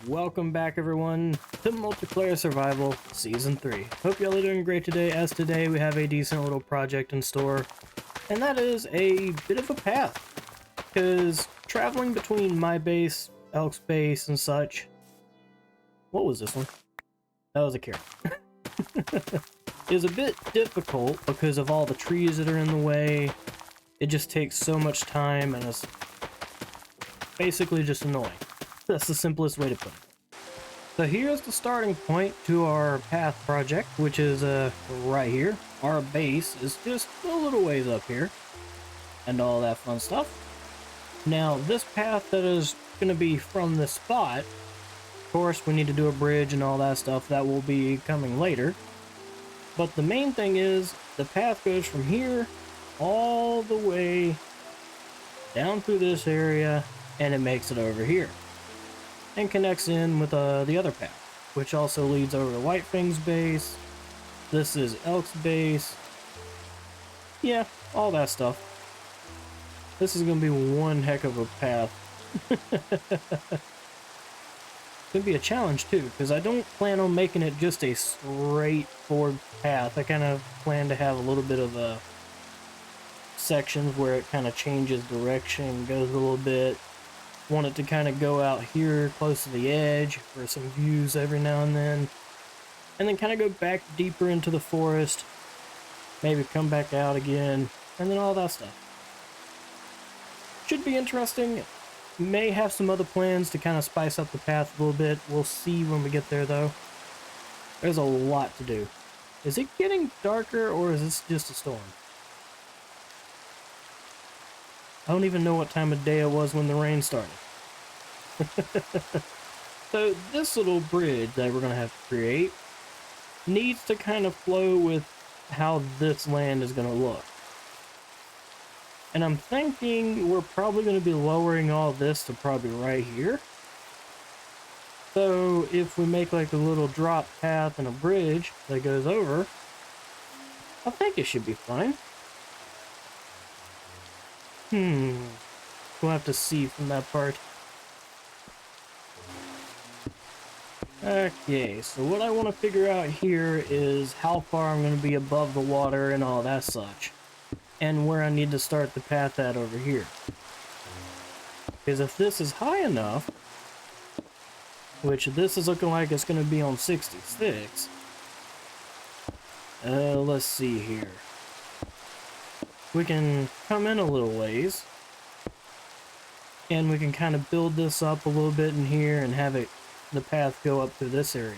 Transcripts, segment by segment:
Welcome back everyone to Multiplayer Survival Season 3. Hope y'all are doing great today, as today we have a decent little project in store. And that is a bit of a path. Because traveling between my base, Elk's base, and such... What was this one? That was a carrot. Is a bit difficult because of all the trees that are in the way. It just takes so much time and it's basically just annoying. That's the simplest way to put it. So here's the starting point to our path project, which is right here. Our base is just a little ways up here and all that fun stuff. Now this path that is going to be from this spot, of course we need to do a bridge and all that stuff. That will be coming later. But the main thing is the path goes from here all the way down through this area and it makes it over here and connects in with the other path, which also leads over to Whitefang's base. This is Elk's base. Yeah, all that stuff. This is gonna be one heck of a path. It's gonna be a challenge too, because I don't plan on making it just a straightforward path. I kind of plan to have a little bit of a sections where it kind of changes direction, goes a little bit. Want it to kind of go out here close to the edge for some views every now and then kind of go back deeper into the forest, maybe come back out again, and then all that stuff. Should be interesting. May have some other plans to kind of spice up the path a little bit. We'll see when we get there though. There's a lot to do. Is it getting darker or is this just a storm? I don't even know what time of day it was when the rain started. So this little bridge that we're going to have to create needs to kind of flow with how this land is going to look. And I'm thinking we're probably going to be lowering all this to probably right here. So if we make like a little drop path and a bridge that goes over, I think it should be fine. We'll have to see from that part. Okay, so what I want to figure out here is how far I'm going to be above the water and all that such. And where I need to start the path at over here. Because if this is high enough, which this is looking like it's going to be on 66. Let's see here. We can come in a little ways and we can kind of build this up a little bit in here and have the path go up through this area.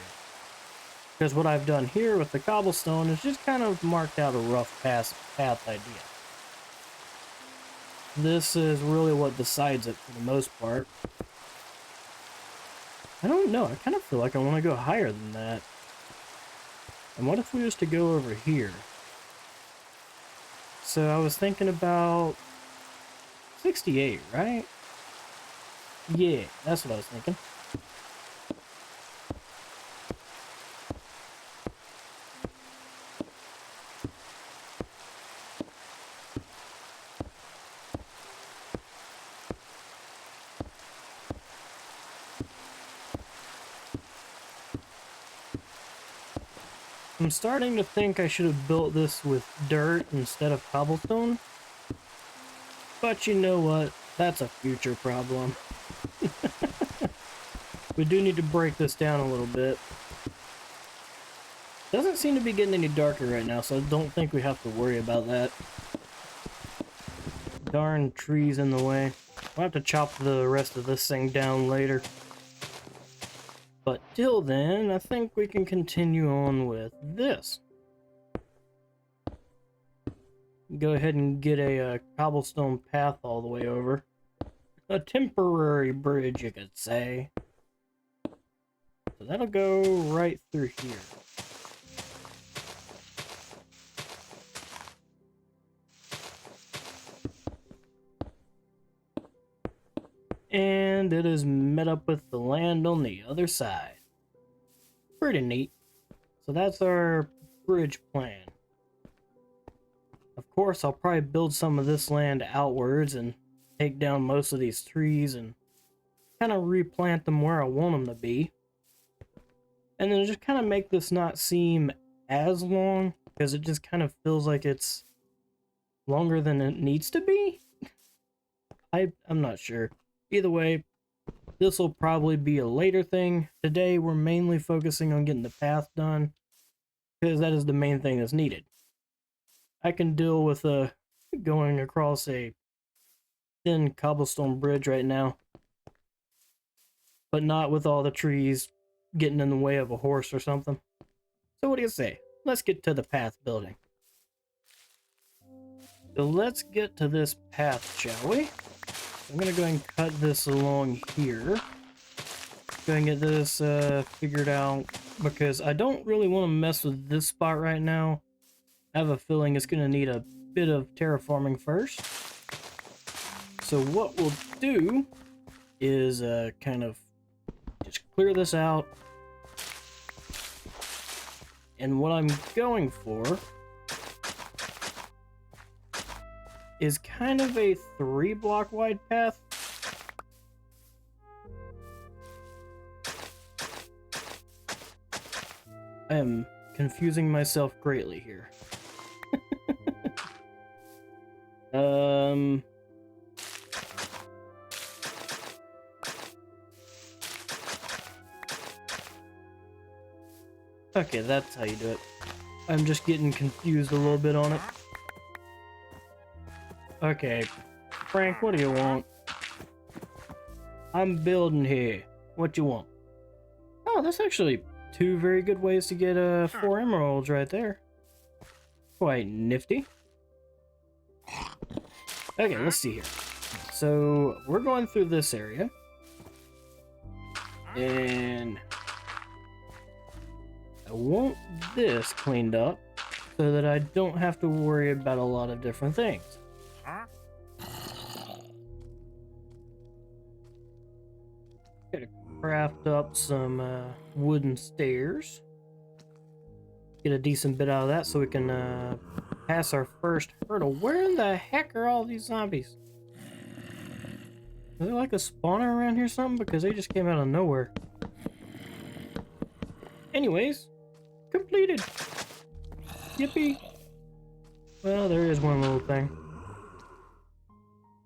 Because what I've done here with the cobblestone is just kind of marked out a rough path idea. This is really what decides it for the most part. I don't know, I kind of feel like I want to go higher than that. And what if we was to go over here? So I was thinking about 68, right? Yeah, that's what I was thinking. I'm starting to think I should have built this with dirt instead of cobblestone. But you know what? That's a future problem. We do need to break this down a little bit. Doesn't seem to be getting any darker right now, so I don't think we have to worry about that. Darn trees in the way. We'll have to chop the rest of this thing down later. But till then, I think we can continue on with this. Go ahead and get a cobblestone path all the way over. A temporary bridge, you could say. So that'll go right through here. And it is met up with the land on the other side. Pretty neat. So that's our bridge plan. Of course, I'll probably build some of this land outwards and take down most of these trees and kind of replant them where I want them to be. And then just kind of make this not seem as long, because it just kind of feels like it's longer than it needs to be. I'm not sure. Either way, this will probably be a later thing. Today, we're mainly focusing on getting the path done, because that is the main thing that's needed. I can deal with going across a thin cobblestone bridge right now, but not with all the trees getting in the way of a horse or something. So what do you say? Let's get to the path building. So let's get to this path, shall we? I'm gonna go ahead and cut this along here. Go and get this figured out, because I don't really want to mess with this spot right now. I have a feeling it's gonna need a bit of terraforming first. So what we'll do is kind of just clear this out. And what I'm going for is kind of a 3-block wide path. I am confusing myself greatly here. Okay, that's how you do it. I'm just getting confused a little bit on it. Okay, Frank, what do you want? I'm building here. What you want? Oh, that's actually 2 very good ways to get 4 emeralds right there. Quite nifty. Okay, let's see here. So, we're going through this area. And I want this cleaned up so that I don't have to worry about a lot of different things. Gotta craft up some wooden stairs. Get a decent bit out of that so we can pass our first hurdle. Where in the heck are all these zombies? Is there like a spawner around here or something? Because they just came out of nowhere. Anyways, completed. Yippee. Well, there is one little thing.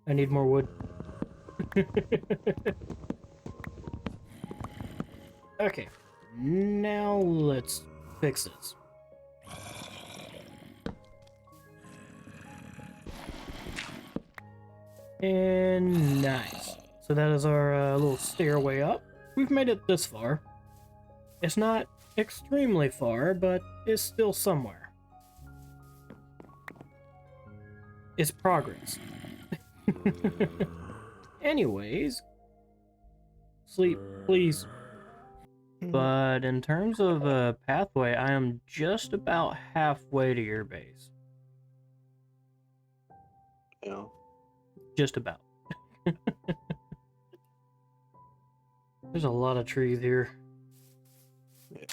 I need more wood. Okay, now let's fix this. And nice. So that is our little stairway up. We've made it this far. It's not extremely far, but it's still somewhere. It's progress. Anyways, sleep, please. But in terms of pathway, I am just about halfway to your base. Yeah. Just about. There's a lot of trees here. Yeah.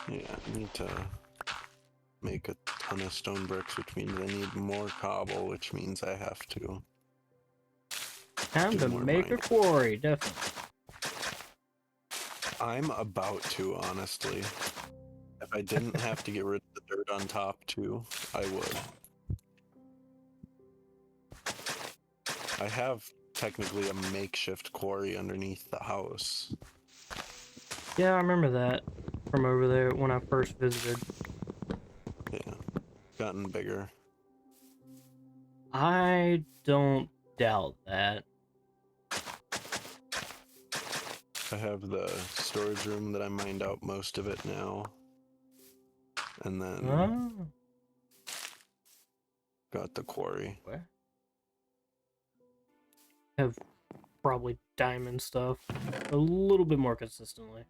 Yeah, I need to make a ton of stone bricks, which means I need more cobble, which means I have to Time to make a quarry, definitely. I'm about to, honestly. If I didn't have to get rid of the dirt on top too, I would. I have technically a makeshift quarry underneath the house. Yeah, I remember that from over there when I first visited. Yeah, gotten bigger. I don't doubt that. I have the storage room that I mined out most of it now. And then got the quarry. Where? Have probably diamond stuff a little bit more consistently.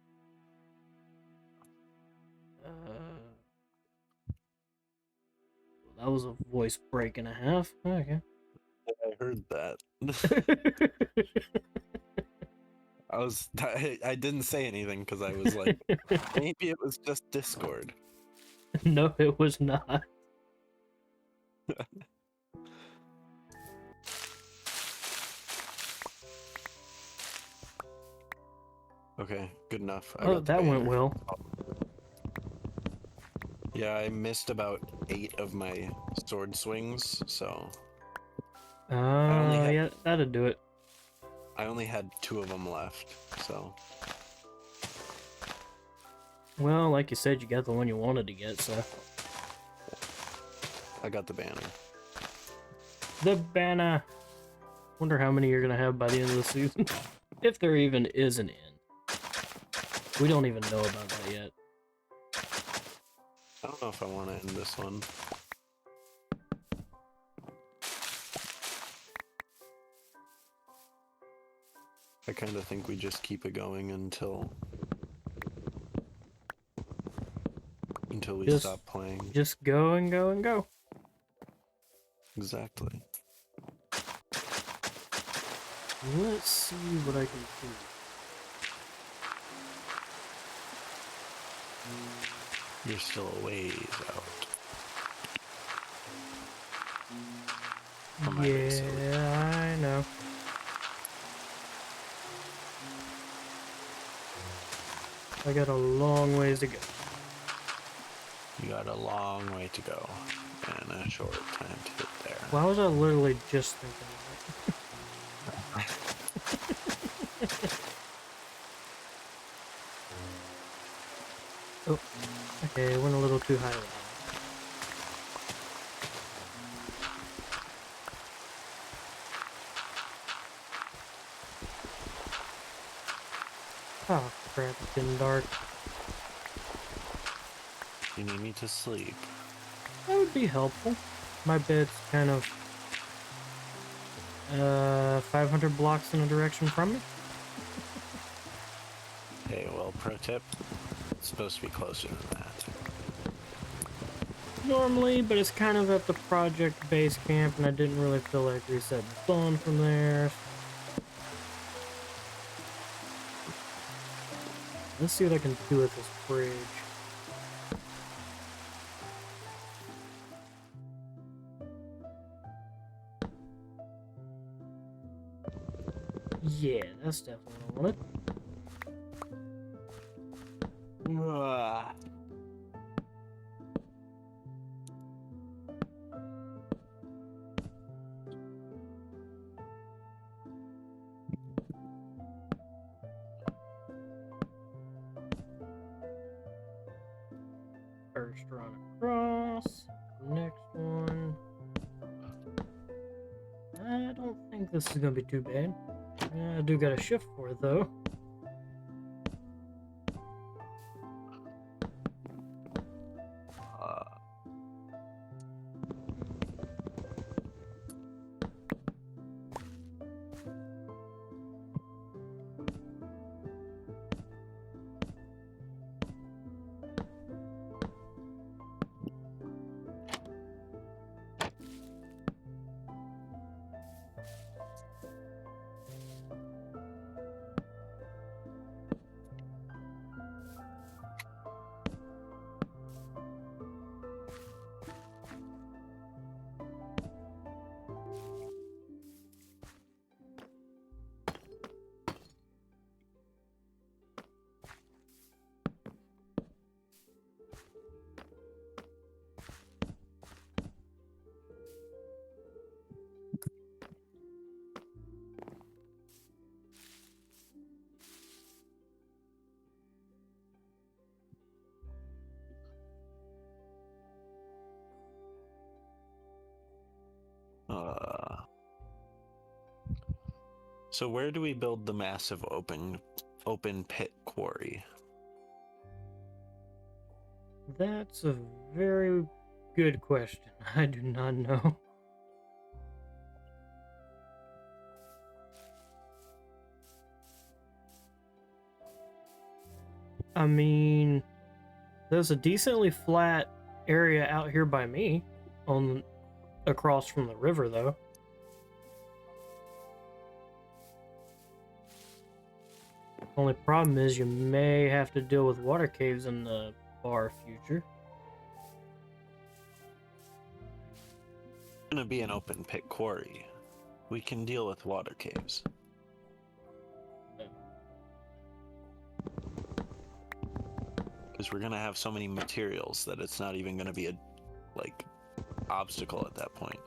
That was a voice break and a half. Okay. I heard that. I didn't say anything because I was like, maybe it was just Discord. No, it was not. Okay, good enough. I Oh, got the that went banner. well. Yeah, I missed about 8 of my sword swings, so Yeah, that'd do it. I only had 2 of them left, so Well, like you said, you got the one you wanted to get, so. I got the banner. The banner. Wonder how many you're gonna have by the end of the season. If there even is an end. We don't even know about that yet. I don't know if I want to end this one. I kind of think we just keep it going until we stop playing. Just go and go and go. Exactly. Let's see what I can do. You're still a ways out. From my base, Yeah, I know. I got a long ways to go. You got a long way to go and a short time to get there. Why was I literally just thinking of it? Oh, okay, went a little too high. Oh crap, it's getting dark. You need me to sleep. That would be helpful. My bed's kind of 500 blocks in a direction from me. Hey, well, pro tip, it's supposed to be closer than that. Normally, but it's kind of at the project base camp, and I didn't really feel like resetting the phone from there. Let's see what I can do with this bridge. Yeah, that's definitely what I wanted. First run across. Next one. I don't think this is gonna be too bad. I do got a shift for it though. So where do we build the massive open pit quarry? That's a very good question. I do not know. I mean, There's a decently flat area out here by me, on across from the river, though. Only problem is you may have to deal with water caves in the far future. It's gonna be an open pit quarry. We can deal with water caves. Because we're gonna have so many materials that it's not even gonna be a obstacle at that point.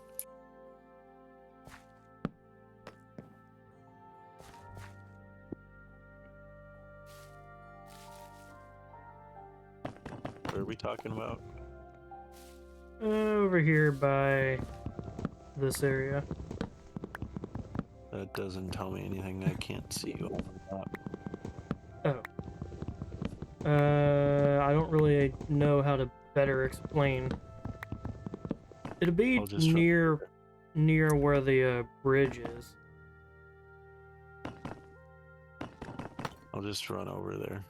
What are we talking about? Over here by this area. That doesn't tell me anything. I can't see over that. Oh. I don't really know how to better explain. It'll be near where the bridge is. I'll just run over there.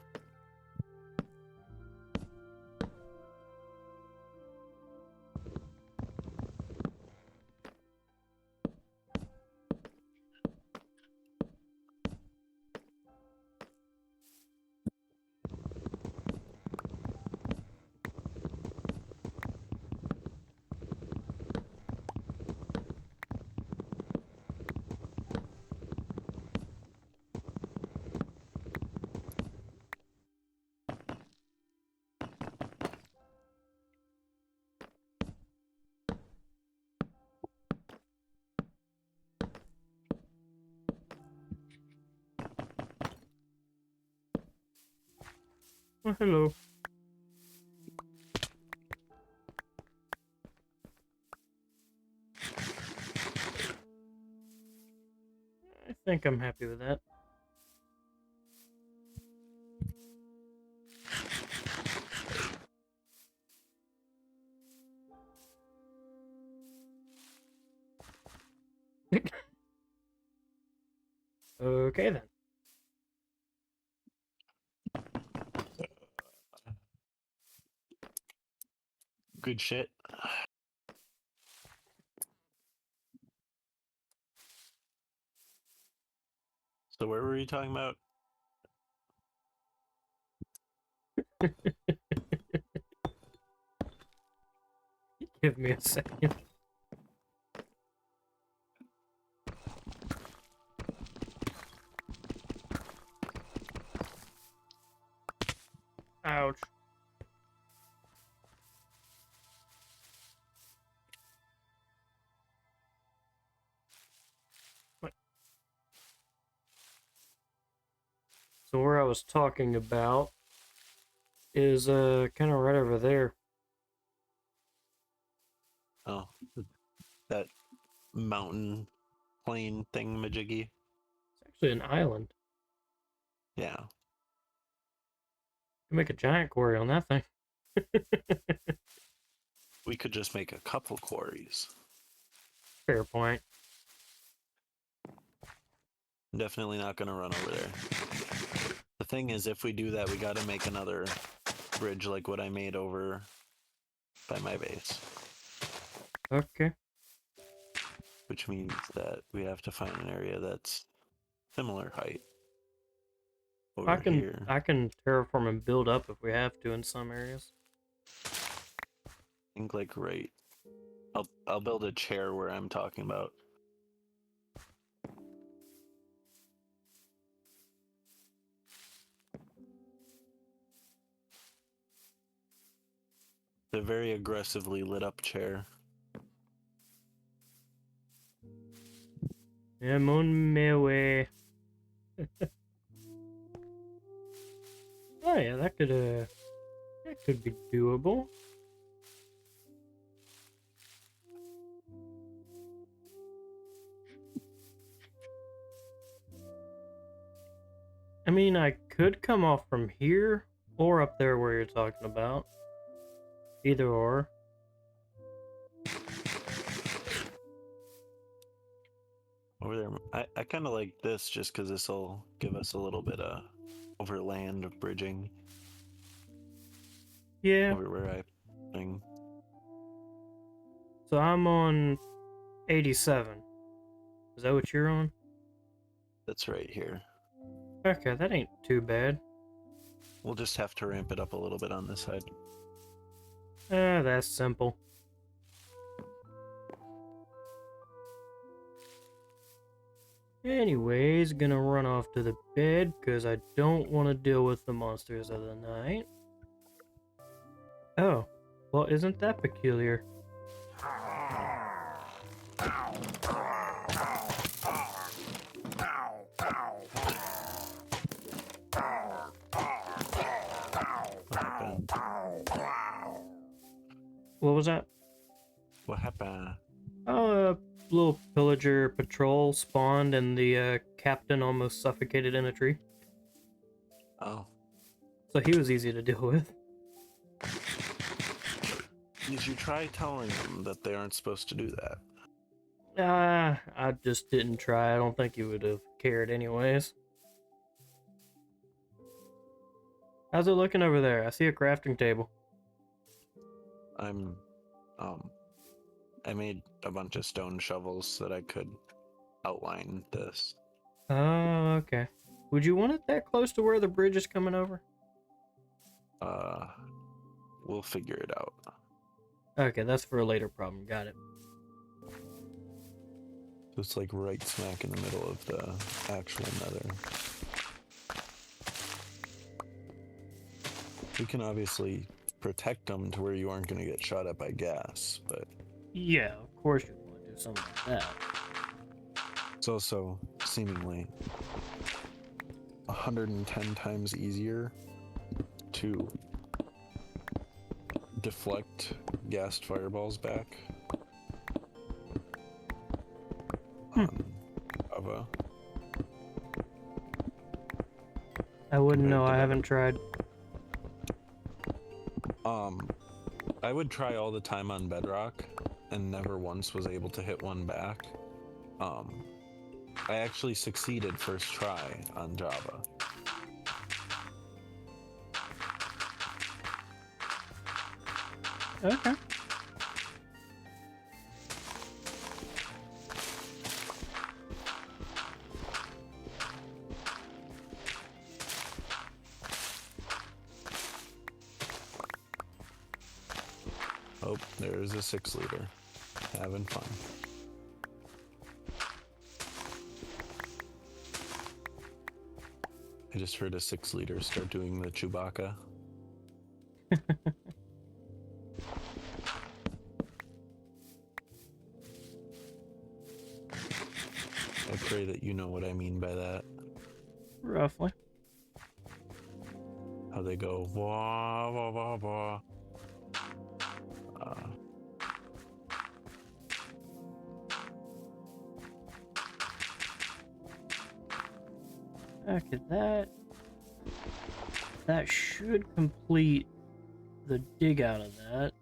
Oh, hello. I think I'm happy with that. Okay then. Good shit. So where were you talking about? Give me a second. Ouch. What? So where I was talking about is kind of right over there. Oh, that mountain plain thing majiggy. It's actually an island. Yeah. You can make a giant quarry on that thing. We could just make a couple quarries. Fair point. I'm definitely not going to run over there. The thing is, if we do that, we got to make another bridge like what I made over by my base. Okay. Which means that we have to find an area that's similar height over here. I can terraform and build up if we have to in some areas. I think right. I'll build a chair where I'm talking about. The very aggressively lit up chair. I'm on my way. Oh yeah, that could be doable. I mean, I could come off from here or up there where you're talking about. Either or. Over there, I kind of like this just because this will give us a little bit of overland bridging. Yeah. where I thing. So I'm on 87. Is that what you're on? That's right here. Okay, that ain't too bad. We'll just have to ramp it up a little bit on this side. That's simple. Anyways, gonna run off to the bed because I don't want to deal with the monsters of the night. Oh, well, isn't that peculiar? What was that? What happened? Oh, a little pillager patrol spawned and the captain almost suffocated in a tree. Oh. So he was easy to deal with. Did you try telling them that they aren't supposed to do that? I just didn't try. I don't think he would have cared anyways. How's it looking over there? I see a crafting table. I made a bunch of stone shovels so that I could outline this. Oh, okay. Would you want it that close to where the bridge is coming over? We'll figure it out. Okay, that's for a later problem. Got it. So it's like right smack in the middle of the actual nether. We can obviously protect them to where you aren't going to get shot at by gas, but... Yeah, of course you want to do something like that. It's also seemingly 110 times easier to deflect gassed fireballs back on Java. I wouldn't know. Compared I to haven't tried. I would try all the time on Bedrock and never once was able to hit one back. I actually succeeded first try on Java. Okay. Oh, there's a 6-liter. Having fun. I just heard a 6-liter start doing the Chewbacca. I pray that you know what I mean by that. Roughly. How they go, wah, wah, wah, wah. Okay, that should complete the dig out of that.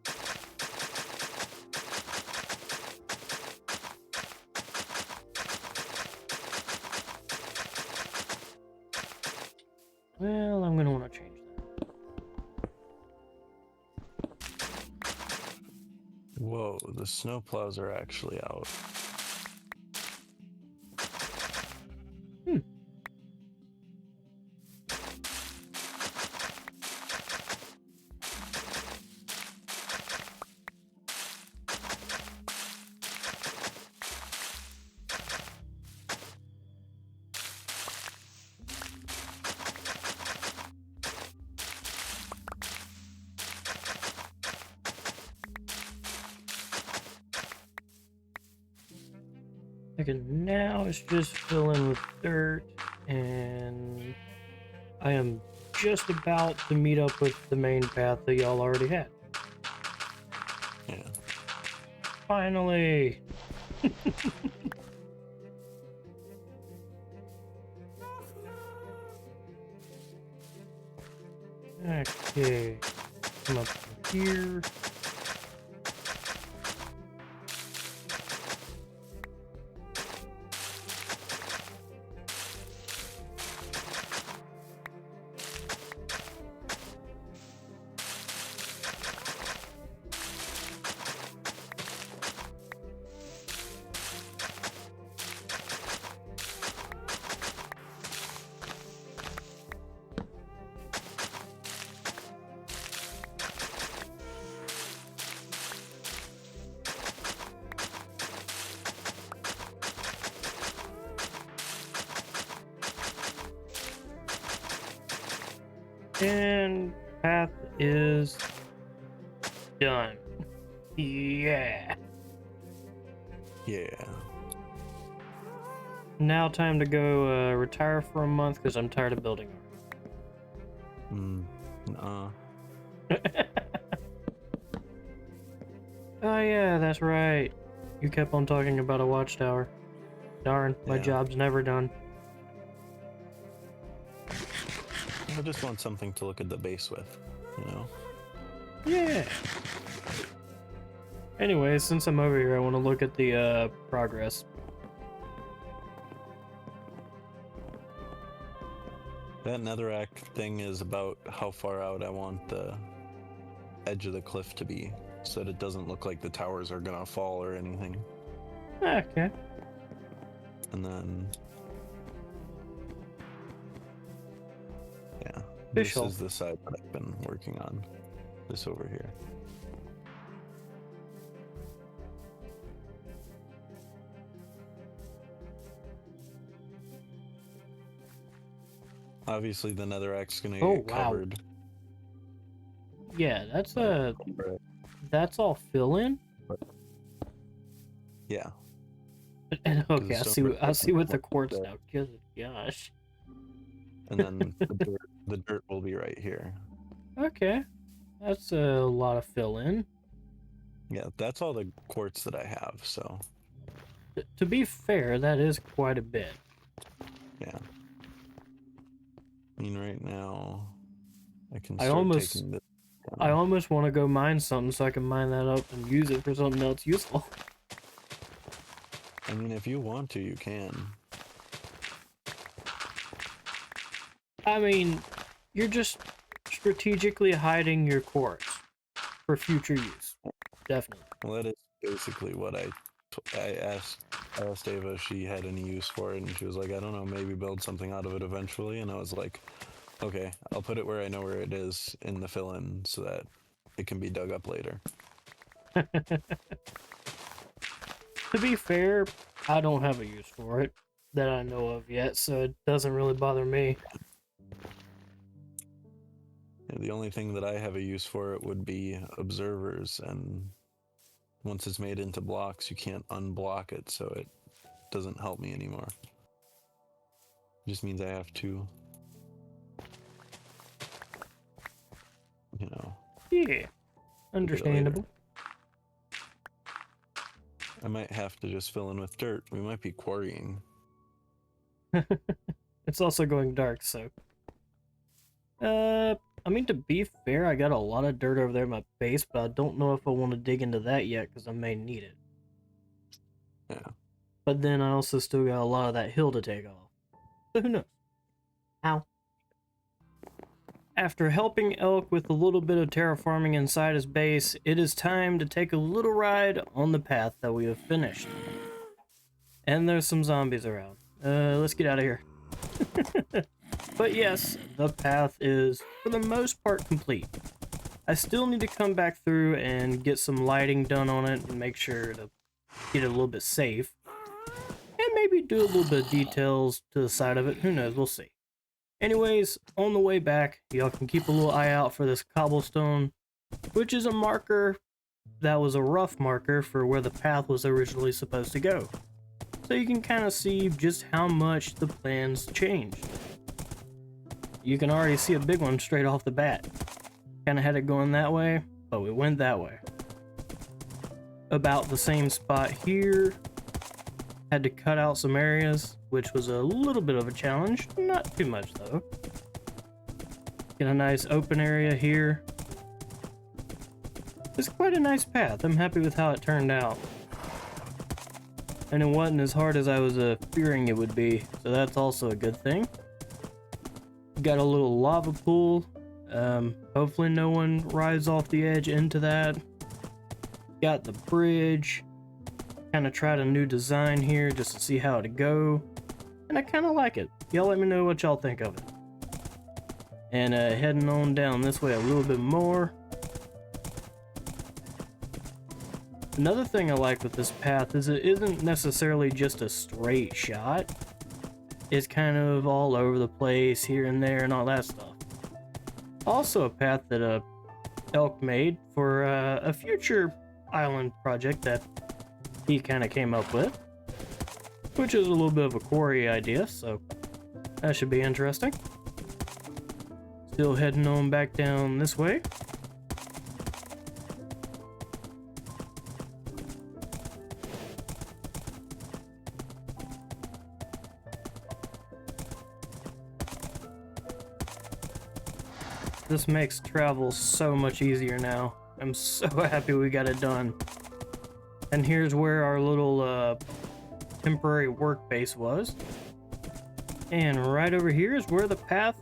Well, I'm gonna want to change that. Whoa, the snowplows are actually out. Okay, now it's just filling with dirt, and I am just about to meet up with the main path that y'all already had. Yeah. Finally! Okay, come up here. And path is done. Yeah. Yeah. Now time to go retire for a month because I'm tired of building Nuh-uh. Oh yeah, that's right. You kept on talking about a watchtower. Darn, my Yeah. job's never done. I just want something to look at the base with, you know? Yeah. Anyway, since I'm over here, I want to look at the progress. That netherrack thing is about how far out I want the edge of the cliff to be, so that it doesn't look like the towers are gonna fall or anything. Okay. And then, yeah, Fish this is the side that I've been working on. This over here. Obviously, the netherrack's gonna Oh, get wow. covered. Yeah, that's all fill in. Yeah. And okay, the I stone see what the brick quartz there. now. Good gosh. And then the dirt will be right here. Okay, that's a lot of fill in. Yeah, that's all the quartz that I have, so To be fair, that is quite a bit. yeah. I mean, right now, I can I start almost- taking this I down. almost want to go mine something so I can mine that up and use it for something else useful. I mean, if you want to, you can. I mean, you're just strategically hiding your quartz for future use. Definitely. Well, that is basically what I asked Ava if she had any use for it, and she was like, I don't know, maybe build something out of it eventually. And I was like, okay, I'll put it where I know where it is in the fill-in so that it can be dug up later. To be fair, I don't have a use for it that I know of yet, so it doesn't really bother me. Yeah, the only thing that I have a use for it would be observers, and once it's made into blocks, you can't unblock it, so it doesn't help me anymore. It just means I have to, you know. Yeah, understandable. I might have to just fill in with dirt. We might be quarrying. It's also going dark, so. I mean, to be fair, I got a lot of dirt over there in my base, but I don't know if I want to dig into that yet, because I may need it. Yeah. But then I also still got a lot of that hill to take off. So who knows? Ow. After helping Elk with a little bit of terraforming inside his base, it is time to take a little ride on the path that we have finished. And there's some zombies around. Let's get out of here. But yes, the path is, for the most part, complete. I still need to come back through and get some lighting done on it and make sure to get it a little bit safe. And maybe do a little bit of details to the side of it. Who knows? We'll see. Anyways, on the way back, y'all can keep a little eye out for this cobblestone, which is a marker that was a rough marker for where the path was originally supposed to go. So you can kind of see just how much the plans changed. You can already see a big one straight off the bat. Kind of had it going that way, but we went that way. About the same spot here. Had to cut out some areas, which was a little bit of a challenge. Not too much, though. Get a nice open area here. It's quite a nice path. I'm happy with how it turned out. And it wasn't as hard as I was fearing it would be, so that's also a good thing. Got a little lava pool. Hopefully no one rides off the edge into that. Got the bridge. Kind of tried a new design here just to see how it'd go. And I kind of like it. Y'all let me know what y'all think of it. And heading on down this way a little bit more. Another thing I like with this path is it isn't necessarily just a straight shot. It's kind of all over the place here and there and all that stuff. also a path that Elk made for a future island project that he kind of came up with, which is a little bit of a quarry idea, so that should be interesting. Still heading on back down this way. This makes travel so much easier now. I'm so happy we got it done. And here's where our little temporary work base was. And right over here is where the path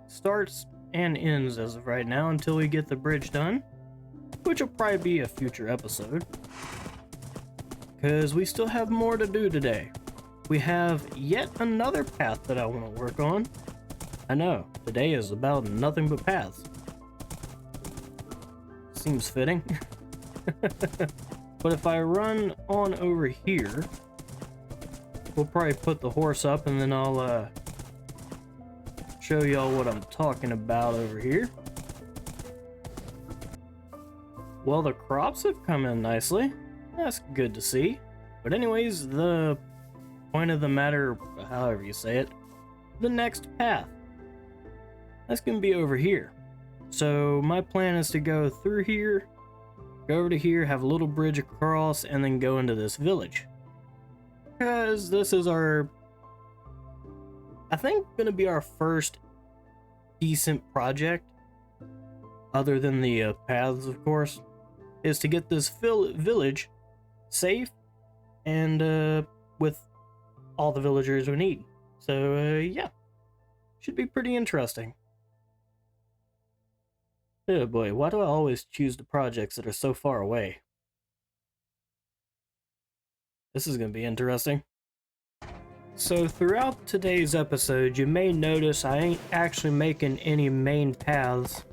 starts and ends as of right now until we get the bridge done, which will probably be a future episode. Because we still have more to do today. We have yet another path that I want to work on. I know, today is about nothing but paths. Seems fitting. But if I run on over here, we'll probably put the horse up and then I'll show y'all what I'm talking about over here. Well, the crops have come in nicely. That's good to see. But anyways, the point of the matter, however you say it, the next path. That's going to be over here. So my plan is to go through here, go over to here, have a little bridge across, and then go into this village. Because this is our, I think, going to be our first decent project, other than the paths, of course, is to get this village safe and with all the villagers we need. So, yeah, should be pretty interesting. Oh boy, why do I always choose the projects that are so far away? This is going to be interesting. So throughout today's episode, you may notice I ain't actually making any main paths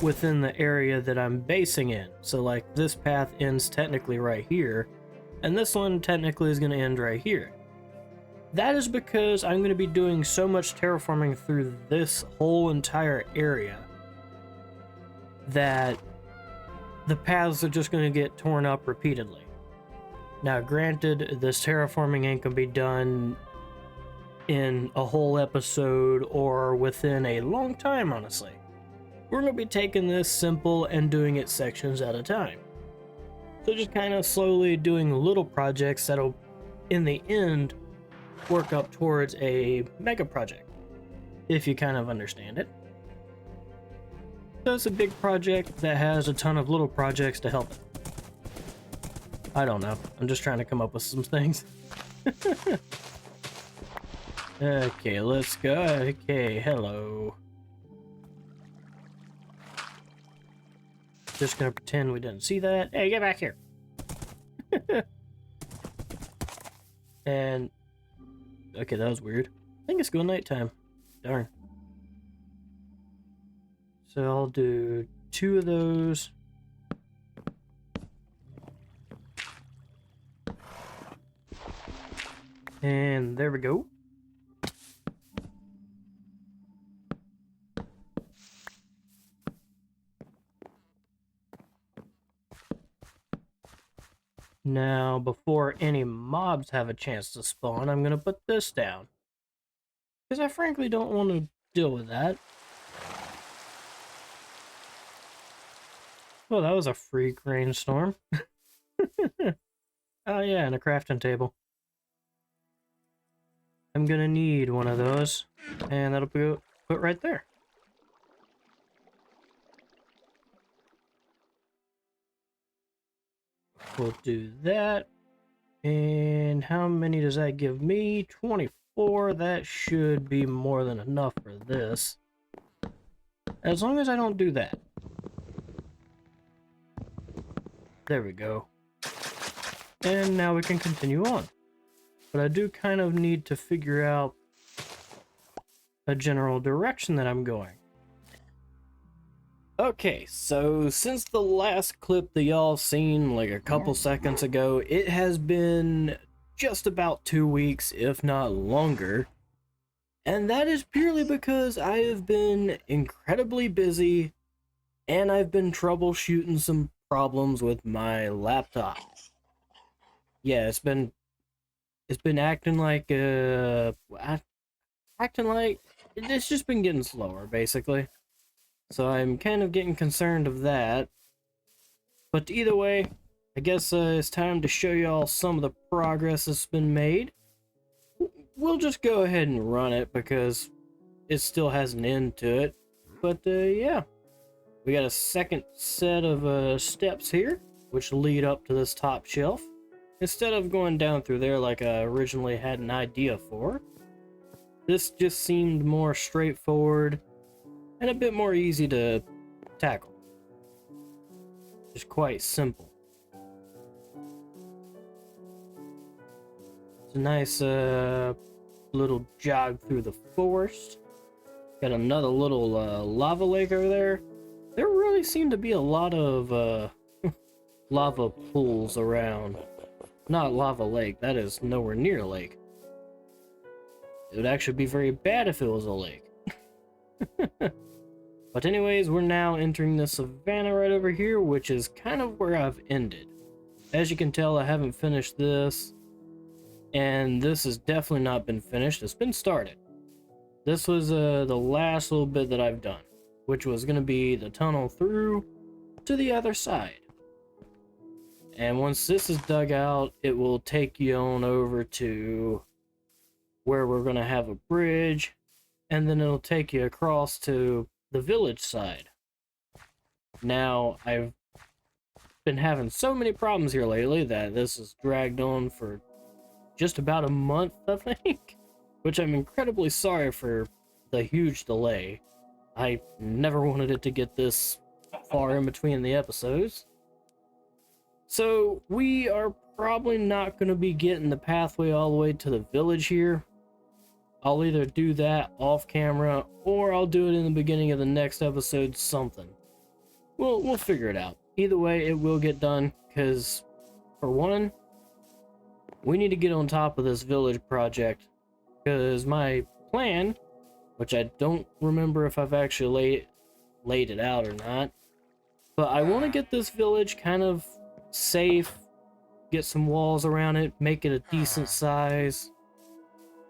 within the area that I'm basing in. So like this path ends technically right here, and this one technically is going to end right here. That is because I'm going to be doing so much terraforming through this whole entire area that the paths are just going to get torn up repeatedly. Now granted, this terraforming ain't going to be done in a whole episode or within a long time, honestly. We're going to be taking this simple and doing it sections at a time. So just kind of slowly doing little projects that'll, in the end, work up towards a mega project, if you kind of understand it. So it's a big project that has a ton of little projects to help it. I don't know. I'm just trying to come up with some things. Okay, let's go. Okay, hello. Just gonna pretend we didn't see that. Hey, get back here. And okay, that was weird. I think it's going nighttime. Darn. So I'll do 2 of those. And there we go. Now, before any mobs have a chance to spawn, I'm going to put this down. Because I frankly don't want to deal with that. Well, that was a freak rainstorm. Oh yeah, and a crafting table. I'm gonna need one of those, and that'll be put right there. We'll do that. And how many does that give me? 24. That should be more than enough for this. As long as I don't do that. There we go. And now we can continue on. But I do kind of need to figure out a general direction that I'm going. Okay, so since the last clip that y'all seen like a couple seconds ago, it has been just about 2 weeks, if not longer. And that is purely because I have been incredibly busy and I've been troubleshooting some problems with my laptop. Yeah, it's been acting like it's just been getting slower basically. So I'm kind of getting concerned of that. But either way, I guess it's time to show y'all some of the progress that's been made. We'll just go ahead and run it because it still has an end to it. But yeah, we got a second set of steps here, which lead up to this top shelf. Instead of going down through there like I originally had an idea for, this just seemed more straightforward and a bit more easy to tackle. Just quite simple. It's a nice little jog through the forest. Got another little lava lake over there. There really seem to be a lot of lava pools around. Not lava lake, that is nowhere near a lake. It would actually be very bad if it was a lake. But anyways, we're now entering the savannah right over here, which is kind of where I've ended. As you can tell, I haven't finished this. And this has definitely not been finished. It's been started. This was the last little bit that I've done, which was going to be the tunnel through to the other side. And once this is dug out, it will take you on over to where we're going to have a bridge, and then it'll take you across to the village side. Now, I've been having so many problems here lately that this has dragged on for just about a month, I think, which I'm incredibly sorry for the huge delay. I never wanted it to get this far in between the episodes. So we are probably not going to be getting the pathway all the way to the village here. I'll either do that off camera or I'll do it in the beginning of the next episode, something. We'll figure it out. Either way, it will get done because, for one, we need to get on top of this village project, because my plan, which I don't remember if I've actually laid it out or not, but I want to get this village kind of safe, get some walls around it, make it a decent size,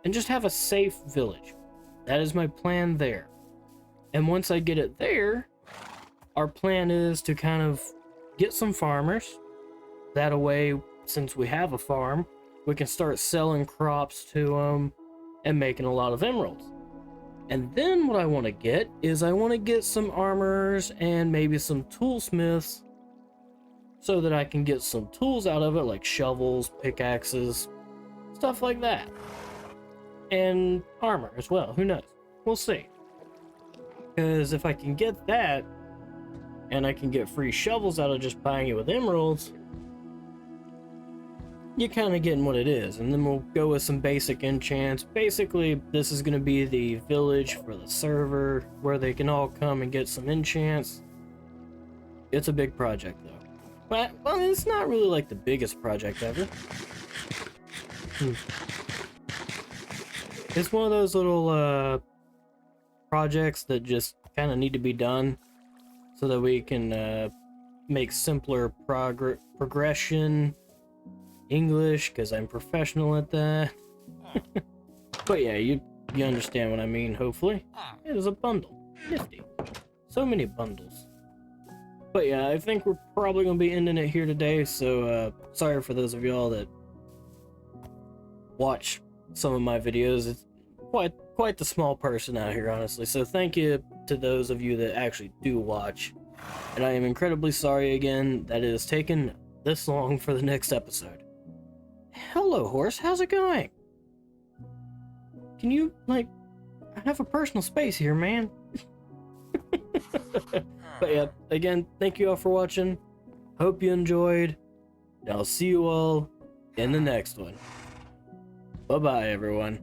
and just have a safe village. That is my plan there. And once I get it there, our plan is to kind of get some farmers. That way, since we have a farm, we can start selling crops to them and making a lot of emeralds. And then what I want to get is I want to get some armorers and maybe some toolsmiths so that I can get some tools out of it, like shovels, pickaxes, stuff like that. And armor as well, who knows? We'll see. Because if I can get that, and I can get free shovels out of just buying it with emeralds, you're kind of getting what it is. And then we'll go with some basic enchants. Basically, this is going to be the village for the server, where they can all come and get some enchants. It's a big project, though. But, well, it's not really like the biggest project ever. It's one of those little projects that just kind of need to be done so that we can make simpler progression. English, because I'm professional at that. But yeah, you understand what I mean, hopefully. It is a bundle. Nifty. So many bundles. But yeah, I think we're probably going to be ending it here today, so sorry for those of y'all that watch some of my videos. It's quite the small person out here, honestly, so thank you to those of you that actually do watch. And I am incredibly sorry again that it has taken this long for the next episode. Hello, horse. How's it going? Can you, like, I have a personal space here, man. But yeah, again, thank you all for watching. Hope you enjoyed. And I'll see you all in the next one. Bye-bye, everyone.